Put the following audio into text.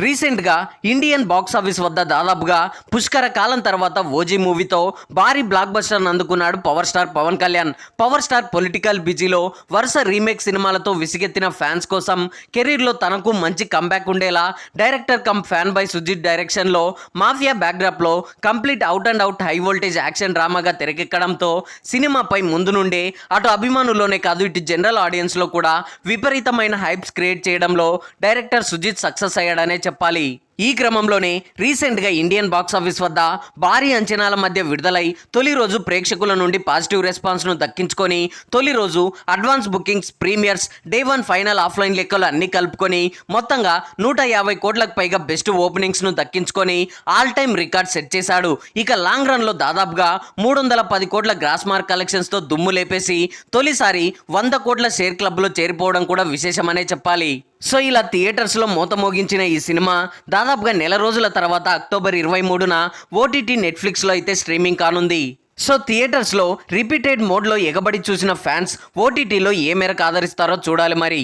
రీసెంట్గా Indian box office వద్ద దాదాపుగా పుష్కర కాలం తర్వాత ఓజీ మూవీతో భారీ బ్లాక్ బస్టర్ అందుకున్నాడు power star Pawan Kalyan. Power star political బిజీలో వరుస రీమేక్ సినిమాలతో విసిగెత్తిన ఫ్యాన్స్ కోసం కెరీర్లో తనకు మంచి కంబ్యాక్ ఉండేలా director cum fan by Sujeeth డైరెక్షన్లో మాఫియా బ్యాక్డ్రాప్లో complete out and out high voltage action డ్రామాగా తెరకెక్కడంతో సినిమాపై ముందు నుండే అటు అభిమానుల్లోనే కాదు ఇటు జనరల్ ఆడియన్స్లో కూడా విపరీతమైన హైప్స్ క్రియేట్ చేయడంలో డైరెక్టర్ సుజిత్ సక్సెస్ అయ్యాడనే చెప్పాలి. ఈ క్రమంలోనే రీసెంట్గా ఇండియన్ బాక్స్ ఆఫీస్ వద్ద భారీ అంచనాల మధ్య విడుదలై తొలి రోజు ప్రేక్షకుల నుండి పాజిటివ్ రెస్పాన్స్ను దక్కించుకొని తొలి రోజు advance bookings, premieres, day 1 final offline లెక్కలు అన్నీ కలుపుకొని మొత్తంగా 150 కోట్లకు పైగా బెస్ట్ ఓపెనింగ్స్ను దక్కించుకొని ఆల్ టైమ్ రికార్డ్ సెట్ చేశాడు. ఇక లాంగ్ రన్లో దాదాపుగా 310 కోట్ల గ్రాస్ మార్క్ కలెక్షన్స్తో దుమ్ము లేపేసి తొలిసారి 100 కోట్ల షేర్ క్లబ్లో చేరిపోవడం కూడా విశేషమనే చెప్పాలి. సో ఇలా థియేటర్స్లో మోత మోగించిన ఈ సినిమా దాదాపుగా నెల రోజుల తర్వాత అక్టోబర్ 23న ఓటీటీ నెట్ఫ్లిక్స్లో అయితే స్ట్రీమింగ్ కానుంది. సో థియేటర్స్లో రిపీటెడ్ మోడ్లో ఎగబడి చూసిన ఫ్యాన్స్ ఓటీటీలో ఏ మేరకు ఆదరిస్తారో చూడాలి మరి.